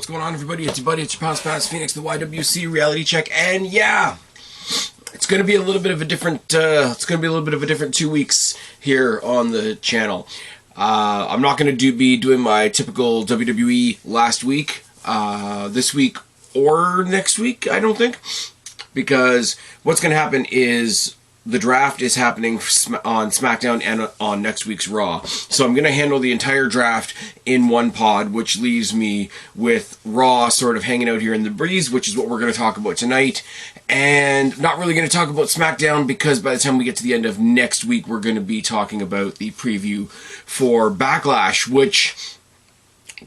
What's going on, everybody? It's your buddy, it's your pal Spaz Phoenix, the YWC reality check, and yeah, it's going to be a little bit of a different. 2 weeks here on the channel. I'm not going to be doing my typical WWE last week, this week or next week. I don't think, because what's going to happen is the draft is happening on SmackDown and on next week's Raw. So I'm going to handle the entire draft in one pod, which leaves me with Raw sort of hanging out here in the breeze, which is what we're going to talk about tonight. And not really going to talk about SmackDown, because by the time we get to the end of next week, we're going to be talking about the preview for Backlash, which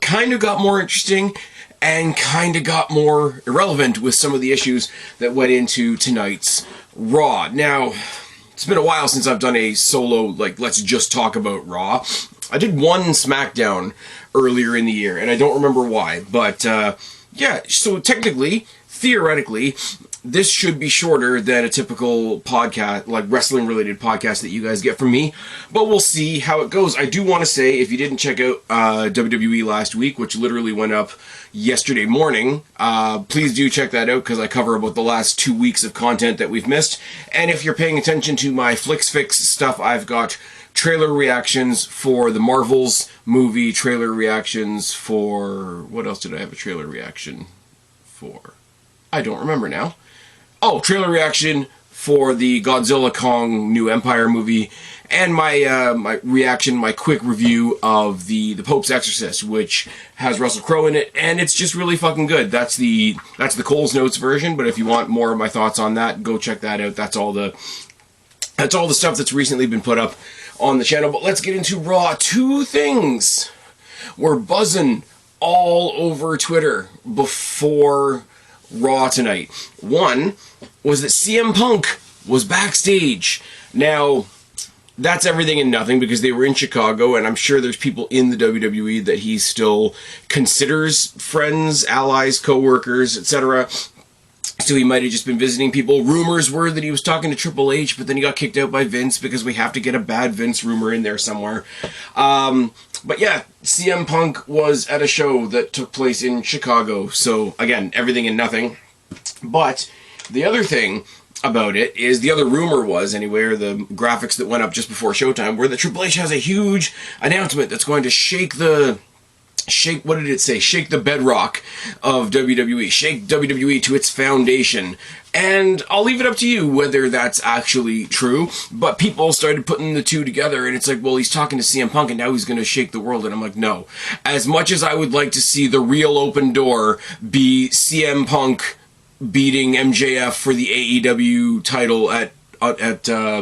kind of got more interesting and kind of got more irrelevant with some of the issues that went into tonight's Raw. Now, it's been a while since I've done a solo, let's just talk about Raw. I did one SmackDown earlier in the year, and I don't remember why, but yeah, so technically, theoretically, this should be shorter than a typical podcast, like wrestling-related podcast that you guys get from me, but we'll see how it goes. I do want to say, if you didn't check out WWE last week, which literally went up yesterday morning, please do check that out, because I cover about the last 2 weeks of content that we've missed. And if you're paying attention to my Flix Fix stuff, I've got trailer reactions for the Marvels movie, trailer reactions for... what else did I have a trailer reaction for? I don't remember now. Oh, trailer reaction for the Godzilla Kong New Empire movie, and my quick review of the Pope's Exorcist, which has Russell Crowe in it, and it's just really fucking good. That's the Cole's Notes version, but if you want more of my thoughts on that, go check that out. That's all the stuff that's recently been put up on the channel. But let's get into Raw. Two things were buzzing all over Twitter before Raw tonight. One was that CM Punk was backstage. Now, that's everything and nothing, because they were in Chicago, and I'm sure there's people in the WWE that he still considers friends, allies, co-workers, etc. So he might have just been visiting people. Rumors were that he was talking to Triple H, but then he got kicked out by Vince, because we have to get a bad Vince rumor in there somewhere. But yeah, CM Punk was at a show that took place in Chicago. So again, everything and nothing. But the other thing about it is, the other rumor was, anyway, or the graphics that went up just before showtime, were that Triple H has a huge announcement that's going to shake the bedrock of WWE, shake WWE to its foundation. And I'll leave it up to you whether that's actually true, but people started putting the two together, and it's like, well, he's talking to CM Punk, and now he's going to shake the world, and I'm like, no. As much as I would like to see the real open door be CM Punk beating MJF for the AEW title at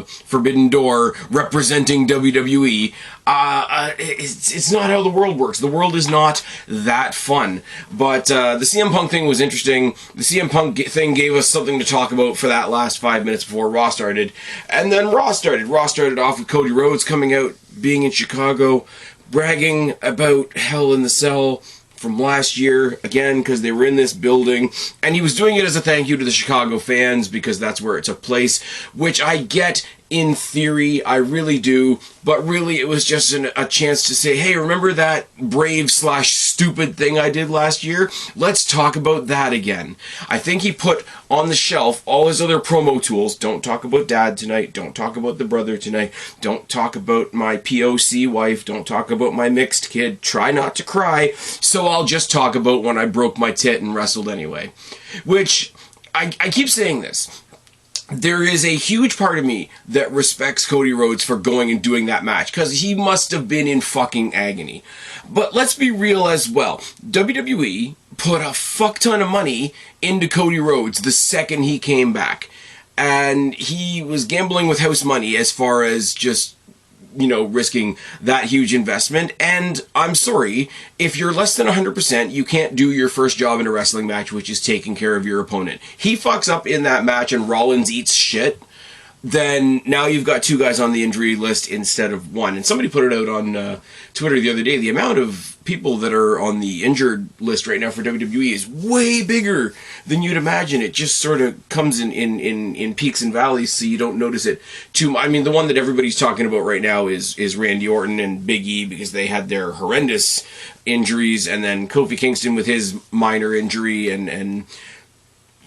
Forbidden Door, representing WWE, it's not how the world works. The world is not that fun. But the CM Punk thing was interesting. The CM Punk thing gave us something to talk about for that last 5 minutes before Raw started. And then Raw started. Raw started off with Cody Rhodes coming out, being in Chicago, bragging about Hell in the Cell from last year, again, because they were in this building, and he was doing it as a thank you to the Chicago fans, because that's where it took place, which I get in theory, I really do, but really it was just a chance to say, hey, remember that brave/stupid thing I did last year? Let's talk about that again. I think he put on the shelf all his other promo tools. Don't talk about dad tonight, don't talk about the brother tonight, don't talk about my POC wife, don't talk about my mixed kid, try not to cry, so I'll just talk about when I broke my tit and wrestled anyway. Which, I keep saying this. There is a huge part of me that respects Cody Rhodes for going and doing that match, because he must have been in fucking agony. But let's be real as well. WWE put a fuck ton of money into Cody Rhodes the second he came back. And he was gambling with house money as far as just, you know, risking that huge investment. And I'm sorry, if you're less than 100%, you can't do your first job in a wrestling match, which is taking care of your opponent. He fucks up in that match and Rollins eats shit. then now you've got 2 guys on the injury list instead of 1. And somebody put it out on Twitter the other day. The amount of people that are on the injured list right now for WWE is way bigger than you'd imagine. It just sort of comes in peaks and valleys, so you don't notice it too much. I mean, the one that everybody's talking about right now is Randy Orton and Big E, because they had their horrendous injuries, and then Kofi Kingston with his minor injury, and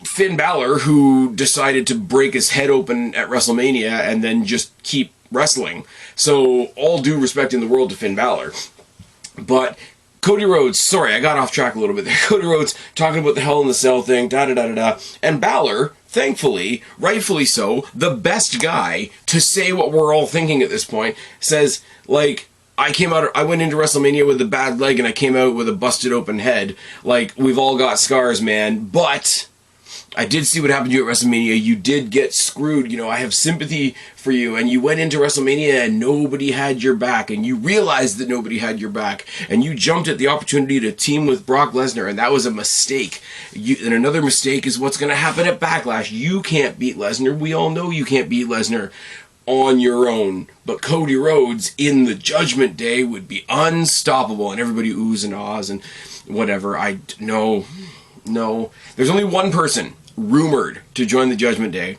Finn Balor, who decided to break his head open at WrestleMania and then just keep wrestling. So, all due respect in the world to Finn Balor. But Cody Rhodes, sorry, I got off track a little bit there. Cody Rhodes talking about the Hell in the Cell thing, da-da-da-da-da. And Balor, thankfully, rightfully so, the best guy to say what we're all thinking at this point, says, like, I went into WrestleMania with a bad leg and I came out with a busted open head. Like, we've all got scars, man. But I did see what happened to you at WrestleMania. You did get screwed. You know, I have sympathy for you. And you went into WrestleMania and nobody had your back. And you realized that nobody had your back. And you jumped at the opportunity to team with Brock Lesnar. And that was a mistake. And another mistake is what's going to happen at Backlash. You can't beat Lesnar. We all know you can't beat Lesnar on your own. But Cody Rhodes in the Judgment Day would be unstoppable. And everybody oohs and ahs and whatever. No. There's only one person rumored to join the Judgment Day,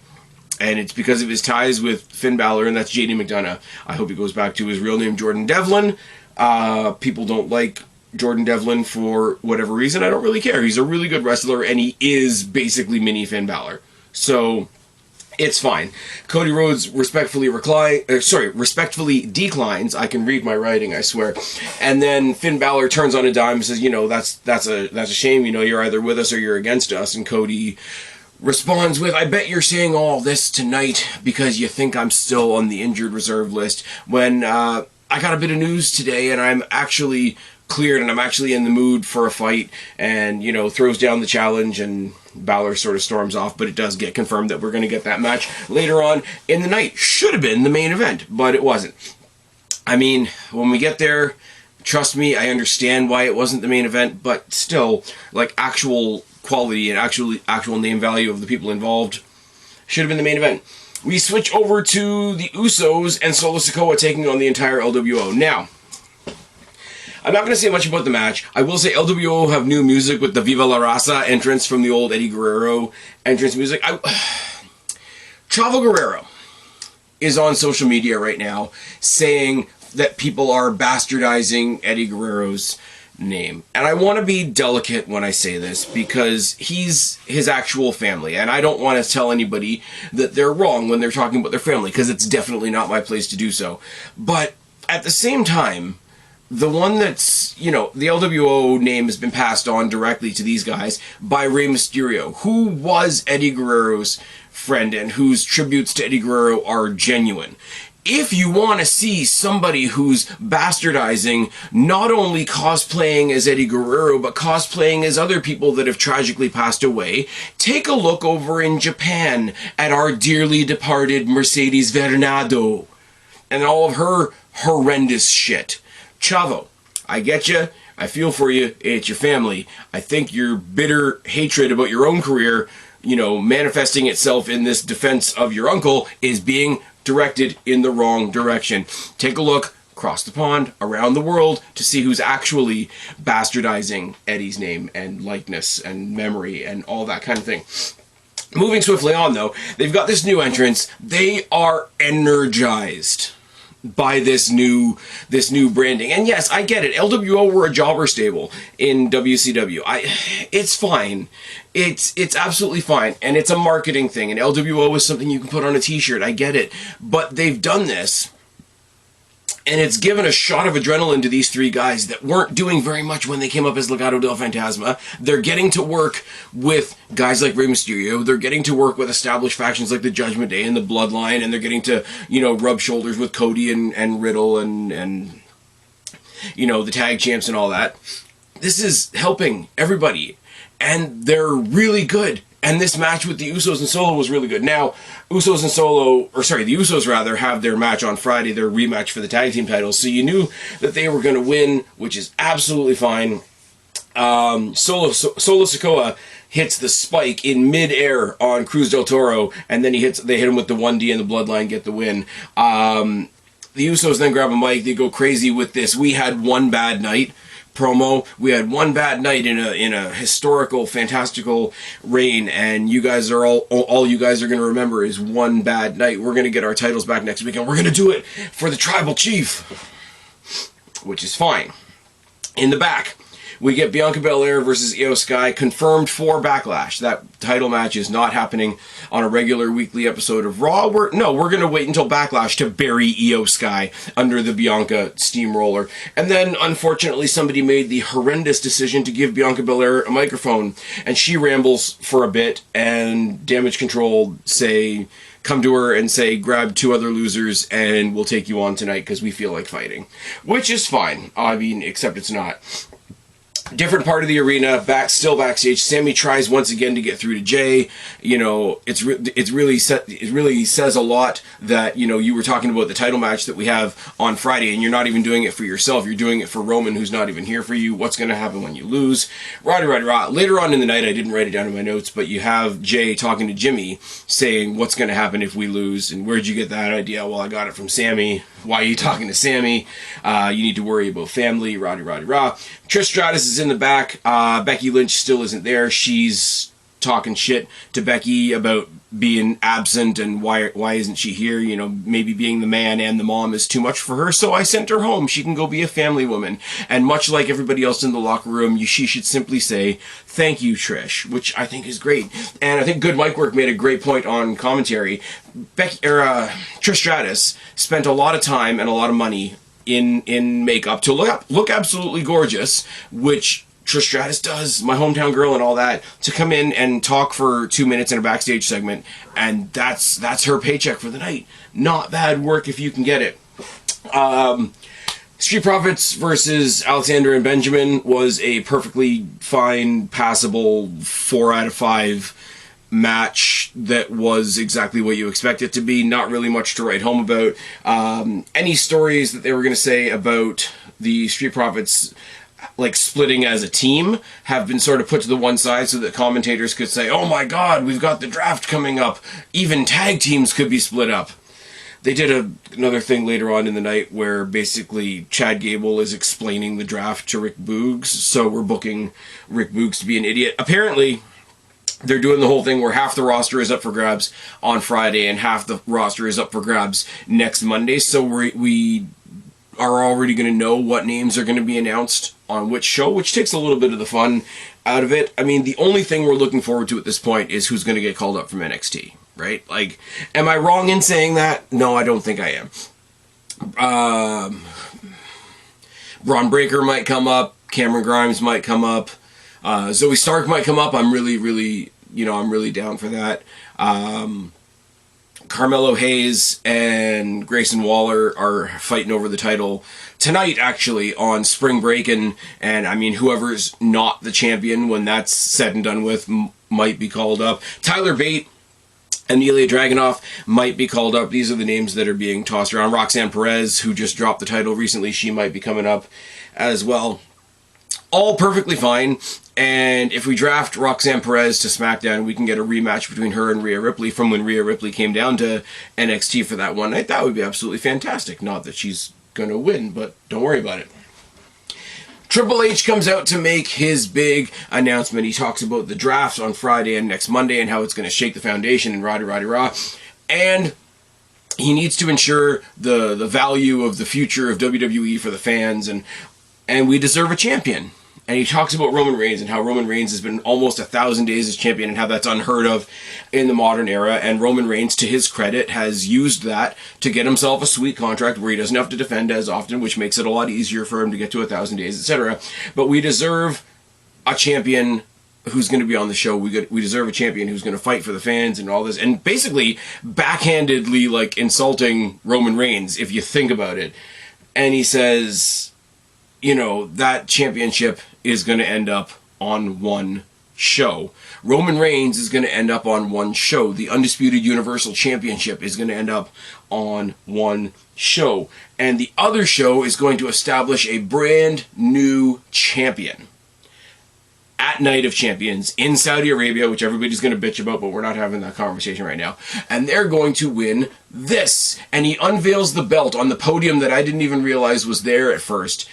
and it's because of his ties with Finn Balor, and that's JD McDonough. I hope he goes back to his real name, Jordan Devlin. People don't like Jordan Devlin for whatever reason. I don't really care. He's a really good wrestler, and he is basically mini Finn Balor. So it's fine. Cody Rhodes respectfully declines. I can read my writing, I swear. And then Finn Balor turns on a dime and says, you know, that's a shame. You know, you're either with us or you're against us. And Cody responds with, I bet you're saying all this tonight because you think I'm still on the injured reserve list. When I got a bit of news today, and I'm actually cleared, and I'm actually in the mood for a fight, and, you know, throws down the challenge, and Balor sort of storms off, but it does get confirmed that we're going to get that match later on in the night. Should have been the main event, but it wasn't. I mean, when we get there, trust me, I understand why it wasn't the main event, but still, like, actual quality and actual name value of the people involved should have been the main event. We switch over to the Usos and Solo Sikoa taking on the entire LWO. Now, I'm not going to say much about the match. I will say LWO have new music with the Viva La Raza entrance from the old Eddie Guerrero entrance music. Chavo Guerrero is on social media right now saying that people are bastardizing Eddie Guerrero's name. And I want to be delicate when I say this because he's his actual family. And I don't want to tell anybody that they're wrong when they're talking about their family because it's definitely not my place to do so. But at the same time, the one that's, you know, the LWO name has been passed on directly to these guys by Rey Mysterio, who was Eddie Guerrero's friend and whose tributes to Eddie Guerrero are genuine. If you want to see somebody who's bastardizing, not only cosplaying as Eddie Guerrero, but cosplaying as other people that have tragically passed away, take a look over in Japan at our dearly departed Mercedes Varnado and all of her horrendous shit. Chavo, I get you. I feel for you. It's your family. I think your bitter hatred about your own career, you know, manifesting itself in this defense of your uncle is being directed in the wrong direction. Take a look across the pond, around the world, to see who's actually bastardizing Eddie's name and likeness and memory and all that kind of thing. Moving swiftly on, though, they've got this new entrance. They are energized by this new branding. And yes, I get it. LWO were a jobber stable in WCW. It's fine. It's absolutely fine. And it's a marketing thing. And LWO is something you can put on a t-shirt. I get it. But they've done this. And it's given a shot of adrenaline to these 3 guys that weren't doing very much when they came up as Legado del Fantasma. They're getting to work with guys like Rey Mysterio. They're getting to work with established factions like the Judgment Day and the Bloodline. And they're getting to, you know, rub shoulders with Cody and Riddle and you know, the tag champs and all that. This is helping everybody. And they're really good. And this match with the Usos and Solo was really good. Now, the Usos rather, have their match on Friday, their rematch for the tag team titles. So you knew that they were going to win, which is absolutely fine. Solo Sikoa hits the spike in midair on Cruz del Toro, and then they hit him with the 1D and the Bloodline get the win. The Usos then grab a mic, they go crazy with this "we had one bad night" promo. We had one bad night in a historical, fantastical reign, and you guys are all you guys are going to remember is one bad night. We're going to get our titles back next week, and we're going to do it for the Tribal Chief, which is fine. In the back, we get Bianca Belair versus Io Sky confirmed for Backlash. That title match is not happening on a regular weekly episode of Raw. We're going to wait until Backlash to bury Io Sky under the Bianca steamroller. And then, unfortunately, somebody made the horrendous decision to give Bianca Belair a microphone, and she rambles for a bit, and Damage Control come to her and say, grab 2 other losers and we'll take you on tonight because we feel like fighting. Which is fine. I mean, except it's not. Different part of the arena, still backstage. Sammy tries once again to get through to Jay. You know, it really says a lot that, you know, you were talking about the title match that we have on Friday, and you're not even doing it for yourself. You're doing it for Roman, who's not even here for you. What's going to happen when you lose? Rah. Later on in the night, I didn't write it down in my notes, but you have Jay talking to Jimmy, saying, "What's going to happen if we lose? And where'd you get that idea?" "Well, I got it from Sammy." "Why are you talking to Sammy?" "You need to worry about family." Rah. Trish Stratus is in the back. Becky Lynch still isn't there. She's talking shit to Becky about being absent and why isn't she here? You know, maybe being the man and the mom is too much for her, so I sent her home. She can go be a family woman. And much like everybody else in the locker room, she should simply say, "Thank you, Trish," which I think is great. And I think Good Mic Work made a great point on commentary. Trish Stratus spent a lot of time and a lot of money in makeup to look absolutely gorgeous, which Trish Stratus does, my hometown girl and all that, to come in and talk for 2 minutes in a backstage segment, and that's her paycheck for the night. Not bad work if you can get it. Street Profits versus Alexander and Benjamin was a perfectly fine, passable 4 out of 5 match that was exactly what you expect it to be. Not really much to write home about. Any stories that they were going to say about the Street Profits like splitting as a team have been sort of put to the one side so that commentators could say, "Oh my god, we've got the draft coming up. Even tag teams could be split up." They did another thing later on in the night where basically Chad Gable is explaining the draft to Rick Boogs, so we're booking Rick Boogs to be an idiot. Apparently, they're doing the whole thing where half the roster is up for grabs on Friday and half the roster is up for grabs next Monday, so we are already going to know what names are going to be announced on which show, which takes a little bit of the fun out of it. I mean, the only thing we're looking forward to at this point is who's going to get called up from NXT, right? Like, am I wrong in saying that? No, I don't think I am. Braun Breaker might come up. Cameron Grimes might come up. Zoe Stark might come up. I'm really down for that. Carmelo Hayes and Grayson Waller are fighting over the title tonight, actually, on Spring Break, and I mean, whoever's not the champion when that's said and done with might be called up. Tyler Bate and Ilya Dragunov might be called up. These are the names that are being tossed around. Roxanne Perez, who just dropped the title recently, she might be coming up as well. All perfectly fine, and if we draft Roxanne Perez to SmackDown, we can get a rematch between her and Rhea Ripley from when Rhea Ripley came down to NXT for that one night. That would be absolutely fantastic. Not that she's going to win, but don't worry about it. Triple H comes out to make his big announcement. He talks about the draft on Friday and next Monday and how it's going to shake the foundation and rah. And he needs to ensure the value of the future of WWE for the fans, and we deserve a champion. And he talks about Roman Reigns and how Roman Reigns has been almost 1,000 days as champion and how that's unheard of in the modern era. And Roman Reigns, to his credit, has used that to get himself a sweet contract where he doesn't have to defend as often, which makes it a lot easier for him to get to 1,000 days, etc. But we deserve a champion who's going to be on the show. We deserve a champion who's going to fight for the fans and all this. And basically backhandedly like insulting Roman Reigns, if you think about it. And he says, you know, that championship is going to end up on one show. Roman Reigns is going to end up on one show. The Undisputed Universal Championship is going to end up on one show. And the other show is going to establish a brand new champion. at Night of Champions in Saudi Arabia, which everybody's going to bitch about, but we're not having that conversation right now. And they're going to win this. And he unveils the belt on the podium that I didn't even realize was there at first.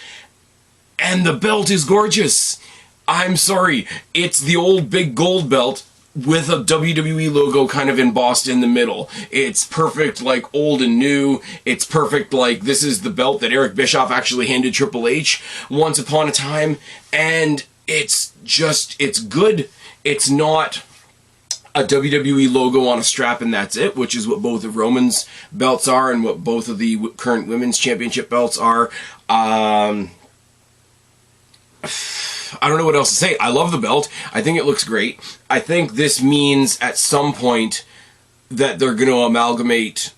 And the belt is gorgeous. I'm sorry. It's the old big gold belt with a WWE logo kind of embossed in the middle. It's perfect, like old and new. It's perfect, like this is the belt that Eric Bischoff actually handed Triple H once upon a time. And it's good. It's not a WWE logo on a strap and that's it, which is what both of Roman's belts are and what both of the current women's championship belts are. I don't know what else to say. I love the belt. I think it looks great. I think this means at some point that they're going to amalgamate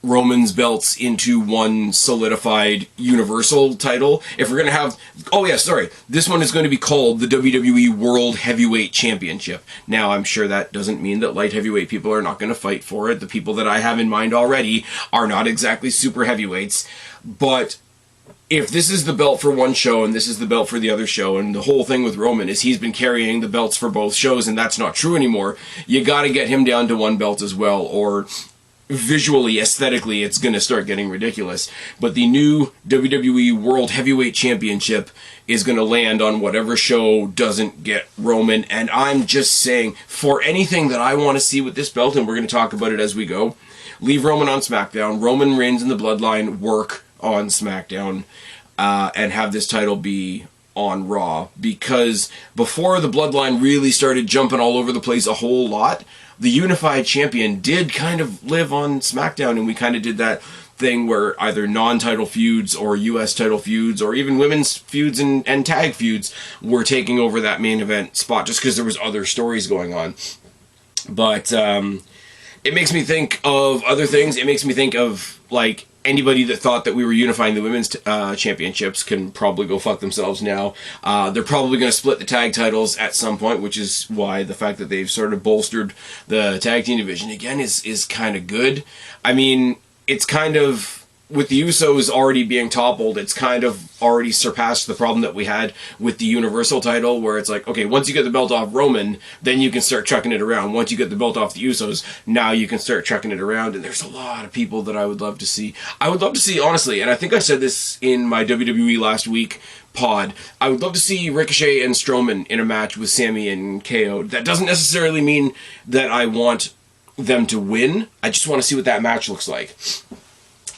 Roman's belts into one solidified universal title. If we're going to have... Oh yeah, sorry. This one is going to be called the WWE World Heavyweight Championship. Now, I'm sure that doesn't mean that light heavyweight people are not going to fight for it. The people that I have in mind already are not exactly super heavyweights. But if this is the belt for one show and this is the belt for the other show, and the whole thing with Roman is he's been carrying the belts for both shows and that's not true anymore, you got to get him down to one belt as well, or visually, aesthetically, it's going to start getting ridiculous. But the new WWE World Heavyweight Championship is going to land on whatever show doesn't get Roman. And I'm just saying, for anything that I want to see with this belt, and we're going to talk about it as we go, leave Roman on SmackDown. Roman Reigns and the Bloodline work on SmackDown, and have this title be on Raw. Because before the Bloodline really started jumping all over the place a whole lot, the unified champion did kind of live on SmackDown, and we kind of did that thing where either non-title feuds or US title feuds or even women's feuds and tag feuds were taking over that main event spot just because there was other stories going on. But it makes me think of other things. It makes me think of, like, anybody that thought that we were unifying the women's championships can probably go fuck themselves now. They're probably going to split the tag titles at some point, which is why the fact that they've sort of bolstered the tag team division again is kind of good. I mean, it's kind of, with the Usos already being toppled, it's kind of already surpassed the problem that we had with the Universal title, where it's like, okay, once you get the belt off Roman, then you can start chucking it around. Once you get the belt off the Usos, now you can start chucking it around, and there's a lot of people that I would love to see. I would love to see, honestly, and I think I said this in my WWE Last Week pod, I would love to see Ricochet and Strowman in a match with Sami and KO. That doesn't necessarily mean that I want them to win. I just want to see what that match looks like.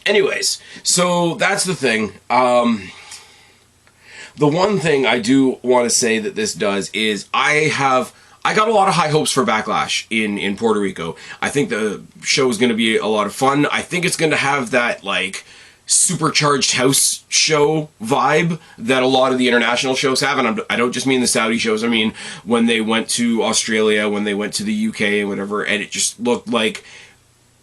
Anyways, so that's the thing. The one thing I do want to say that this does is I got a lot of high hopes for Backlash in Puerto Rico. I think the show is going to be a lot of fun. I think it's going to have that, like, supercharged house show vibe that a lot of the international shows have, and I don't just mean the Saudi shows. I mean when they went to Australia, when they went to the UK and whatever, and it just looked like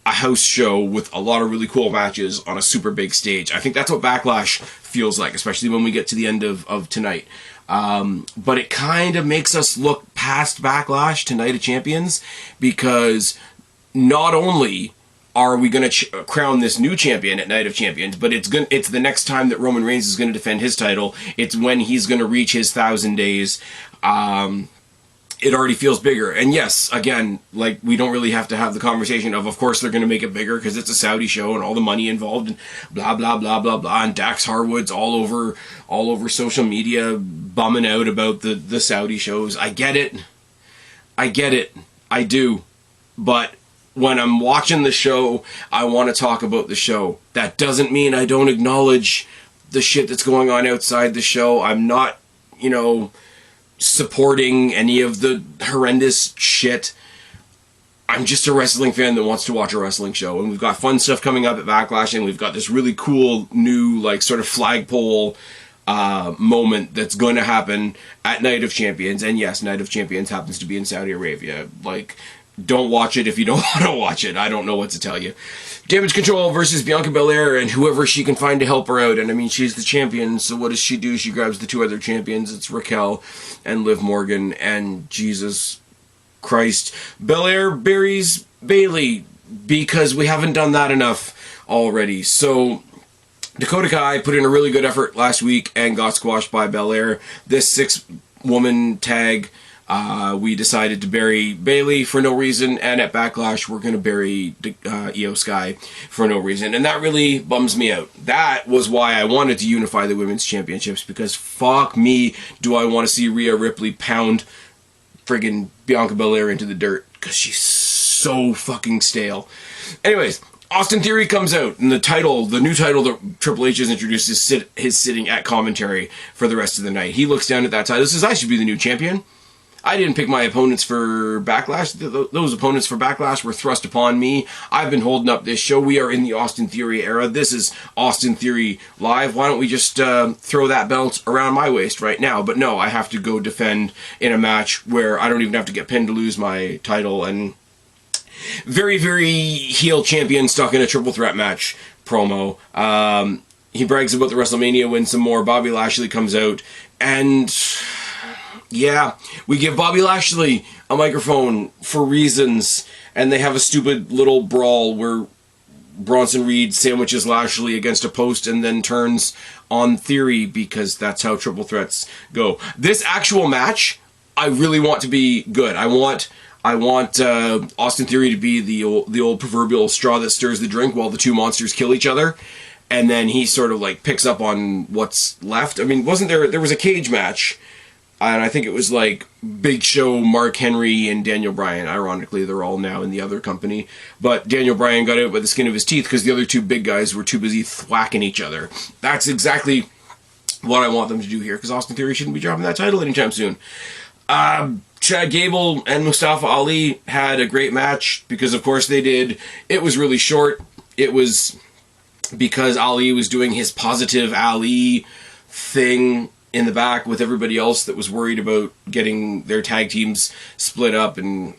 a house show with a lot of really cool matches on a super big stage. I think that's what Backlash feels like, especially when we get to the end of tonight. But it kind of makes us look past Backlash to Night of Champions, because not only are we going to crown this new champion at Night of Champions, but it's the next time that Roman Reigns is going to defend his title. It's when he's going to reach his 1,000 days. It already feels bigger. And yes, again, like, we don't really have to have the conversation of course they're going to make it bigger because it's a Saudi show and all the money involved and blah, blah, blah, blah, blah. And Dax Harwood's all over social media bumming out about the Saudi shows. I get it. I do. But when I'm watching the show, I want to talk about the show. That doesn't mean I don't acknowledge the shit that's going on outside the show. I'm not, supporting any of the horrendous shit. I'm just a wrestling fan that wants to watch a wrestling show, and we've got fun stuff coming up at Backlash, and we've got this really cool new, like, sort of flagpole moment that's going to happen at Night of Champions. And yes, Night of Champions happens to be in Saudi Arabia. Like, don't watch it if you don't want to watch it. I don't know what to tell you. Damage Control versus Bianca Belair and whoever she can find to help her out. And I mean, she's the champion, so what does she do? She grabs the two other champions. It's Raquel and Liv Morgan, and Jesus Christ, Belair buries Bayley, because we haven't done that enough already. So Dakota Kai put in a really good effort last week and got squashed by Belair. This woman tag, we decided to bury Bayley for no reason, and at Backlash we're going to bury Io Sky for no reason, and that really bums me out. That was why I wanted to unify the women's championships, because fuck me, do I want to see Rhea Ripley pound friggin' Bianca Belair into the dirt, because she's so fucking stale. Anyways, Austin Theory comes out, and the new title that Triple H has introduced is sitting at commentary for the rest of the night. He looks down at that title, says, I should be the new champion. I didn't pick my opponents for Backlash. Those opponents for Backlash were thrust upon me. I've been holding up this show. We are in the Austin Theory era. This is Austin Theory Live. Why don't we just throw that belt around my waist right now? But no, I have to go defend in a match where I don't even have to get pinned to lose my title. And very, very heel champion stuck in a triple threat match promo. He brags about the WrestleMania win some more. Bobby Lashley comes out, and yeah, we give Bobby Lashley a microphone for reasons, and they have a stupid little brawl where Bronson Reed sandwiches Lashley against a post and then turns on Theory, because that's how triple threats go. This actual match, I really want to be good. I want Austin Theory to be the old proverbial straw that stirs the drink while the two monsters kill each other, and then he sort of like picks up on what's left. I mean, wasn't there was a cage match, and I think it was like Big Show, Mark Henry, and Daniel Bryan. Ironically, they're all now in the other company. But Daniel Bryan got out by the skin of his teeth because the other two big guys were too busy thwacking each other. That's exactly what I want them to do here, because Austin Theory shouldn't be dropping that title anytime soon. Chad Gable and Mustafa Ali had a great match, because of course they did. It was really short. It was because Ali was doing his positive Ali thing in the back with everybody else that was worried about getting their tag teams split up, and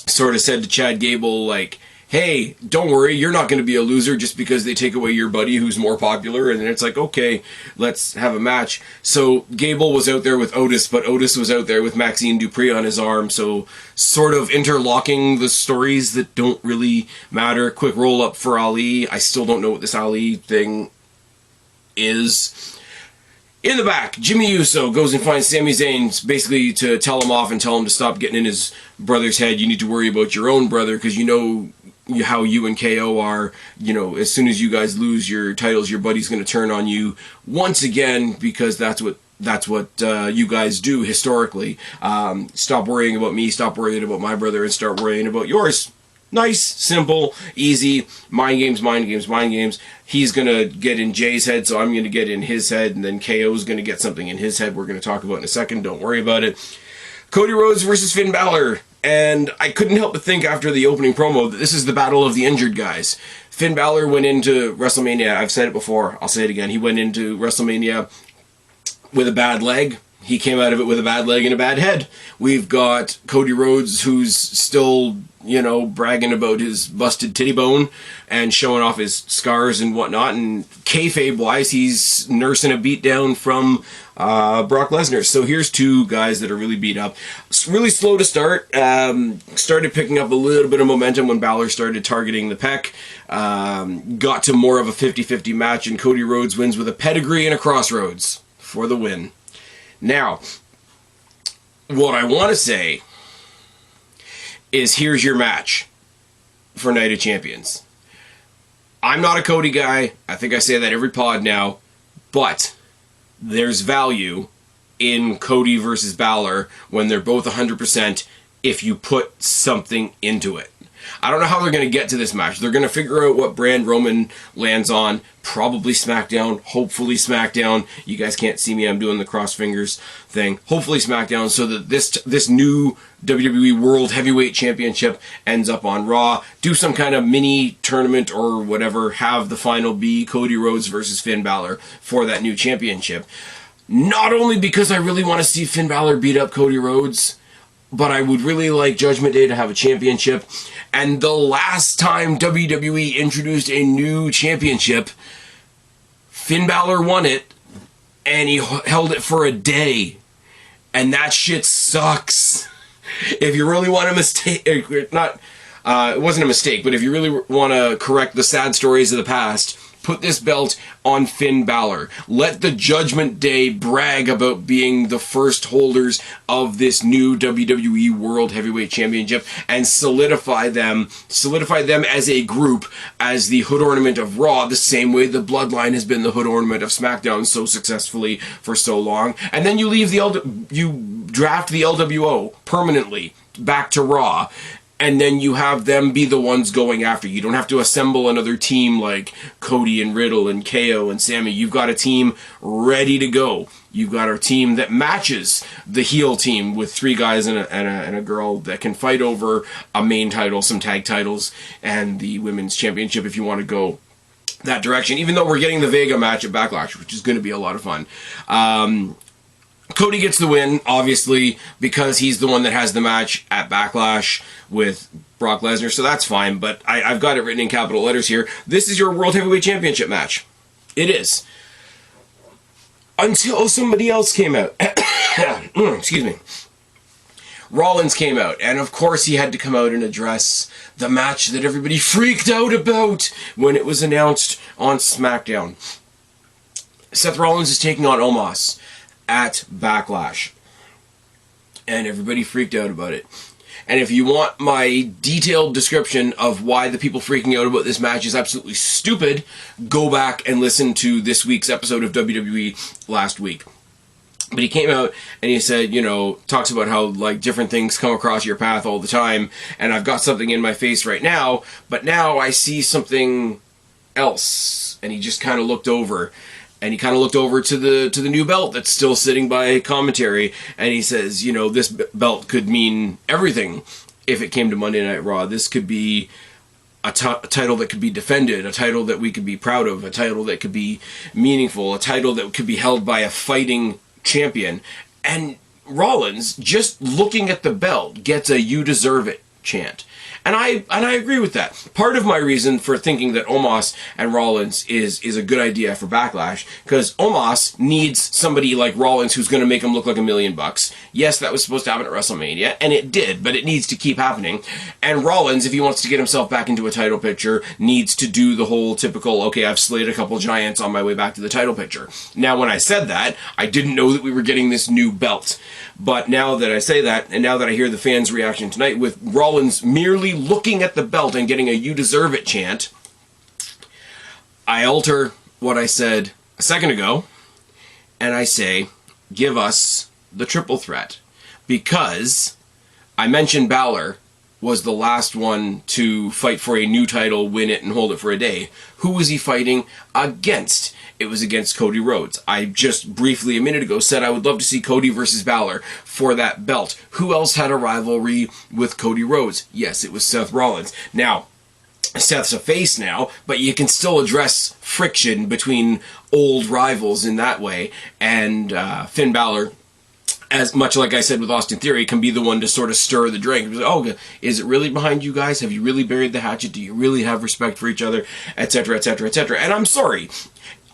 sort of said to Chad Gable, like, hey, don't worry, you're not going to be a loser just because they take away your buddy who's more popular. And then it's like, okay, let's have a match. So Gable was out there with Otis, but Otis was out there with Maxine Dupree on his arm, so sort of interlocking the stories that don't really matter. Quick roll up for Ali. I still don't know what this Ali thing is. In the back, Jimmy Uso goes and finds Sami Zayn basically to tell him off and tell him to stop getting in his brother's head. You need to worry about your own brother, because you know how you and KO are. You know, as soon as you guys lose your titles, your buddy's going to turn on you once again, because that's what you guys do historically. Stop worrying about me, stop worrying about my brother, and start worrying about yours. Nice, simple, easy. Mind games, mind games, mind games. He's going to get in Jay's head, so I'm going to get in his head, and then KO's going to get something in his head we're going to talk about in a second. Don't worry about it. Cody Rhodes versus Finn Balor. And I couldn't help but think after the opening promo that this is the battle of the injured guys. Finn Balor went into WrestleMania. I've said it before. I'll say it again. He went into WrestleMania with a bad leg. He came out of it with a bad leg and a bad head. We've got Cody Rhodes, who's still, you know, bragging about his busted titty bone and showing off his scars and whatnot. And kayfabe-wise, he's nursing a beatdown from Brock Lesnar. So here's two guys that are really beat up. It's really slow to start. Started picking up a little bit of momentum when Balor started targeting the pec. Got to more of a 50-50 match, and Cody Rhodes wins with a pedigree and a crossroads for the win. Now, what I want to say is, here's your match for Night of Champions. I'm not a Cody guy. I think I say that every pod now. But there's value in Cody versus Balor when they're both 100% if you put something into it. I don't know how they're going to get to this match. They're going to figure out what brand Roman lands on. Probably SmackDown. Hopefully SmackDown. You guys can't see me. I'm doing the cross fingers thing. Hopefully SmackDown, so that this new WWE World Heavyweight Championship ends up on Raw. Do some kind of mini tournament or whatever. Have the final be Cody Rhodes versus Finn Balor for that new championship. Not only because I really want to see Finn Balor beat up Cody Rhodes, but I would really like Judgment Day to have a championship. And the last time WWE introduced a new championship, Finn Balor won it, and he held it for a day. And that shit sucks. If you really want a mistake, it wasn't a mistake, but if you really want to correct the sad stories of the past, Put this belt on Finn Balor. Let the Judgment Day brag about being the first holders of this new WWE World Heavyweight Championship and solidify them as a group, as the hood ornament of Raw, the same way the Bloodline has been the hood ornament of SmackDown so successfully for so long. And then you leave you draft the LWO permanently back to Raw, and then you have them be the ones going after. You don't have to assemble another team like Cody and Riddle and KO and Sammy. You've got a team ready to go. You've got a team that matches the heel team with 3 guys and a girl that can fight over a main title, some tag titles, and the women's championship if you want to go that direction. Even though we're getting the Vega match at Backlash, which is going to be a lot of fun. Cody gets the win, obviously, because he's the one that has the match at Backlash with Brock Lesnar, so that's fine, but I've got it written in capital letters here. This is your World Heavyweight Championship match. It is. Until somebody else came out. Excuse me. Rollins came out, and of course he had to come out and address the match that everybody freaked out about when it was announced on SmackDown. Seth Rollins is taking on Omos at Backlash, and everybody freaked out about it. And if you want my detailed description of why the people freaking out about this match is absolutely stupid, go back and listen to this week's episode of WWE last week. But he came out and he said, you know, talks about how, like, different things come across your path all the time, and I've got something in my face right now, but now I see something else. And he just kind of looked over. And he kind of looked over to the new belt that's still sitting by commentary, and he says, you know, this belt could mean everything if it came to Monday Night Raw. This could be a title that could be defended, a title that we could be proud of, a title that could be meaningful, a title that could be held by a fighting champion. And Rollins, just looking at the belt, gets a "you deserve it" chant. And I agree with that. Part of my reason for thinking that Omos and Rollins is a good idea for Backlash, because Omos needs somebody like Rollins who's going to make him look like $1 million. Yes, that was supposed to happen at WrestleMania, and it did, but it needs to keep happening. And Rollins, if he wants to get himself back into a title picture, needs to do the whole typical, okay, I've slayed a couple giants on my way back to the title picture. Now, when I said that, I didn't know that we were getting this new belt. But now that I say that, and now that I hear the fans' reaction tonight with Rollins merely looking at the belt and getting a "you deserve it" chant, I alter what I said a second ago, and I say, give us the triple threat. Because I mentioned Balor was the last one to fight for a new title, win it, and hold it for a day. Who was he fighting against? It was against Cody Rhodes. I just briefly a minute ago said I would love to see Cody versus Balor for that belt. Who else had a rivalry with Cody Rhodes? Yes, it was Seth Rollins. Now, Seth's a face now, but you can still address friction between old rivals in that way. And Finn Balor, as much like I said with Austin Theory, can be the one to sort of stir the drink. Oh, is it really behind you guys? Have you really buried the hatchet? Do you really have respect for each other? Etc., etc., etc. And I'm sorry,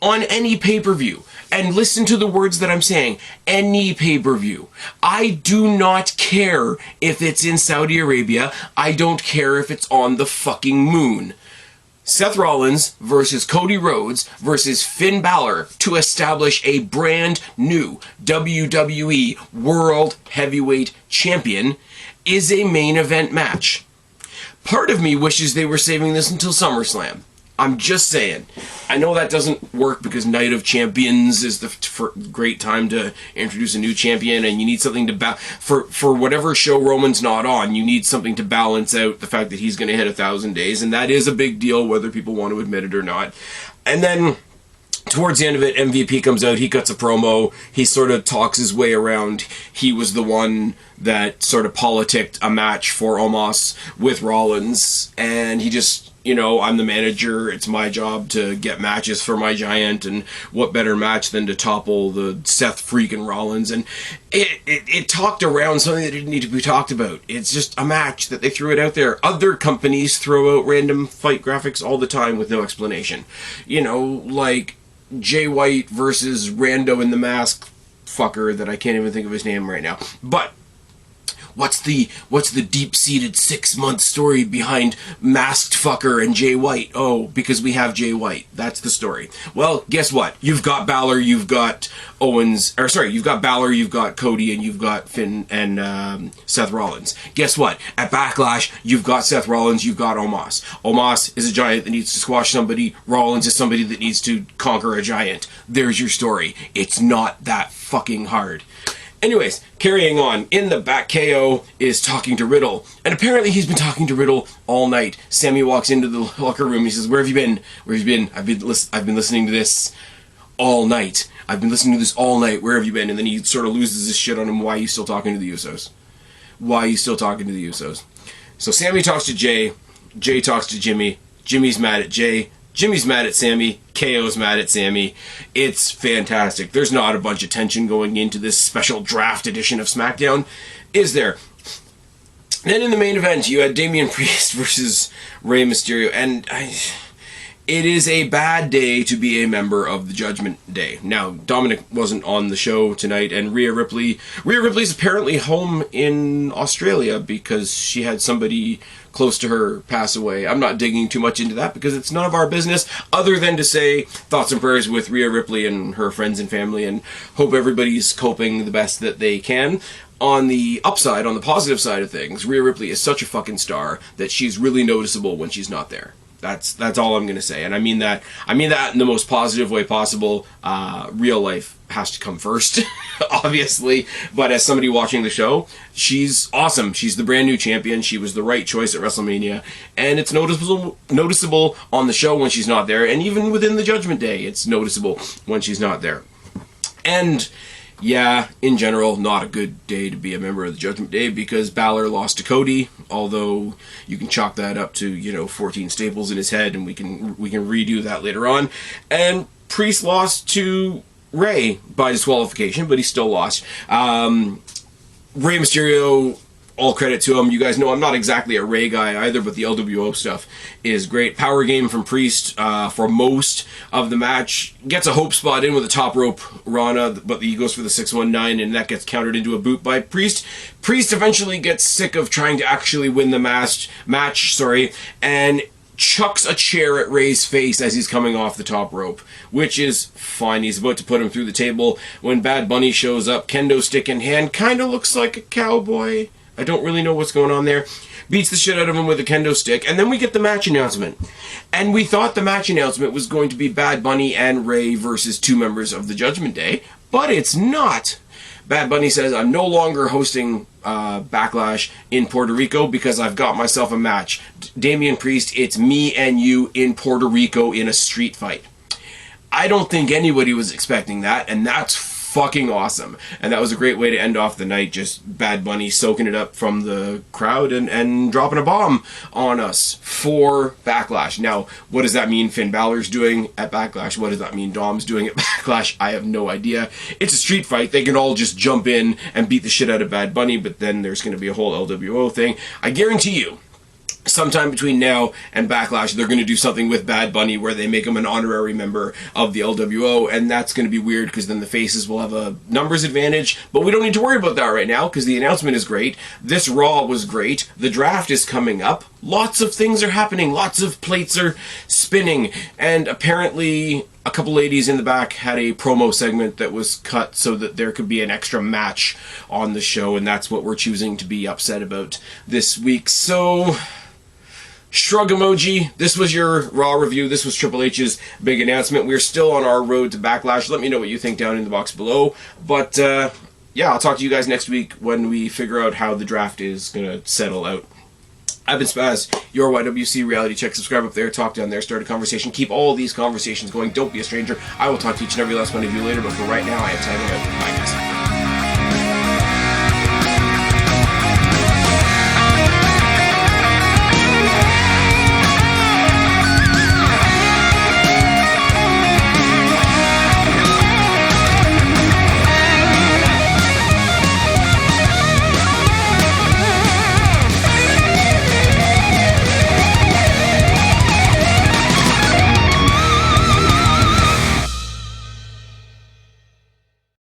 on any pay-per-view, and listen to the words that I'm saying, any pay-per-view, I do not care if it's in Saudi Arabia, I don't care if it's on the fucking moon. Seth Rollins versus Cody Rhodes versus Finn Balor to establish a brand new WWE World Heavyweight Champion is a main event match. Part of me wishes they were saving this until SummerSlam. I'm just saying. I know that doesn't work because Night of Champions is the great time to introduce a new champion, and you need something to for whatever show Roman's not on, you need something to balance out the fact that he's going to hit 1,000 days, and that is a big deal whether people want to admit it or not. And then towards the end of it, MVP comes out, he cuts a promo, he sort of talks his way around. He was the one that sort of politicked a match for Omos with Rollins, and he just, you know, I'm the manager, it's my job to get matches for my giant, and what better match than to topple the Seth freaking Rollins. And it talked around something that didn't need to be talked about. It's just a match that they threw it out there. Other companies throw out random fight graphics all the time with no explanation. You know, like Jay White versus Rando in the Mask fucker that I can't even think of his name right now. But what's the deep-seated 6-month story behind Masked Fucker and Jay White? Oh, because we have Jay White. That's the story. Well, guess what? You've got Balor, you've got you've got Balor, you've got Cody, and you've got Finn and Seth Rollins. Guess what? At Backlash, you've got Seth Rollins, you've got Omos. Omos is a giant that needs to squash somebody. Rollins is somebody that needs to conquer a giant. There's your story. It's not that fucking hard. Anyways, carrying on. In the back, KO is talking to Riddle. And apparently he's been talking to Riddle all night. Sammy walks into the locker room. He says, where have you been? Where have you been? I've been listening to this all night. I've been listening to this all night. Where have you been? And then he sort of loses his shit on him. Why are you still talking to the Usos? Why are you still talking to the Usos? So Sammy talks to Jay. Jay talks to Jimmy. Jimmy's mad at Jay. Jimmy's mad at Sammy. KO's mad at Sammy. It's fantastic. There's not a bunch of tension going into this special draft edition of SmackDown, is there? Then in the main event, you had Damian Priest versus Rey Mysterio, and it is a bad day to be a member of the Judgment Day. Now, Dominic wasn't on the show tonight, and Rhea Ripley's apparently home in Australia because she had somebody close to her pass away. I'm not digging too much into that because it's none of our business, other than to say thoughts and prayers with Rhea Ripley and her friends and family, and hope everybody's coping the best that they can. On the upside, on the positive side of things, Rhea Ripley is such a fucking star that she's really noticeable when she's not there. That's all I'm going to say, and I mean that in the most positive way possible. Real life has to come first, obviously, but as somebody watching the show, she's awesome. She's the brand new champion. She was the right choice at WrestleMania, and it's noticeable on the show when she's not there, and even within the Judgment Day, it's noticeable when she's not there. And yeah, in general, not a good day to be a member of the Judgment Day because Balor lost to Cody, although you can chalk that up to, 14 staples in his head, and we can redo that later on. And Priest lost to Rey by disqualification, but he still lost. Rey Mysterio, all credit to him. You guys know I'm not exactly a Rey guy either, but the LWO stuff is great. Power game from Priest for most of the match. Gets a hope spot in with a top rope Rana, but he goes for the 619, and that gets countered into a boot by Priest. Priest eventually gets sick of trying to actually win the match, and chucks a chair at Rey's face as he's coming off the top rope, which is fine. He's about to put him through the table when Bad Bunny shows up, kendo stick in hand, kind of looks like a cowboy. I don't really know what's going on there. Beats the shit out of him with a kendo stick, and then we get the match announcement. And we thought the match announcement was going to be Bad Bunny and Rey versus 2 members of the Judgment Day, but it's not. Bad Bunny says, I'm no longer hosting Backlash in Puerto Rico because I've got myself a match. Damian Priest, it's me and you in Puerto Rico in a street fight. I don't think anybody was expecting that, and that's fucking awesome. And that was a great way to end off the night, just Bad Bunny soaking it up from the crowd and dropping a bomb on us for Backlash. Now, what does that mean Finn Balor's doing at Backlash? What does that mean Dom's doing at Backlash? I have no idea. It's a street fight. They can all just jump in and beat the shit out of Bad Bunny, but then there's going to be a whole LWO thing. I guarantee you, sometime between now and Backlash, they're going to do something with Bad Bunny where they make him an honorary member of the LWO, and that's going to be weird because then the faces will have a numbers advantage, but we don't need to worry about that right now because the announcement is great. This Raw was great. The draft is coming up. Lots of things are happening. Lots of plates are spinning, and apparently a couple ladies in the back had a promo segment that was cut so that there could be an extra match on the show, and that's what we're choosing to be upset about this week. So shrug emoji. This was your Raw review. This was Triple H's big announcement. We're still on our road to Backlash. Let me know what you think down in the box below. But yeah, I'll talk to you guys next week when we figure out how the draft is going to settle out. I've been Spaz, your YWC Reality Check. Subscribe up there, talk down there, start a conversation. Keep all these conversations going. Don't be a stranger. I will talk to each and every last one of you later, but for right now, I have time out. Bye, guys.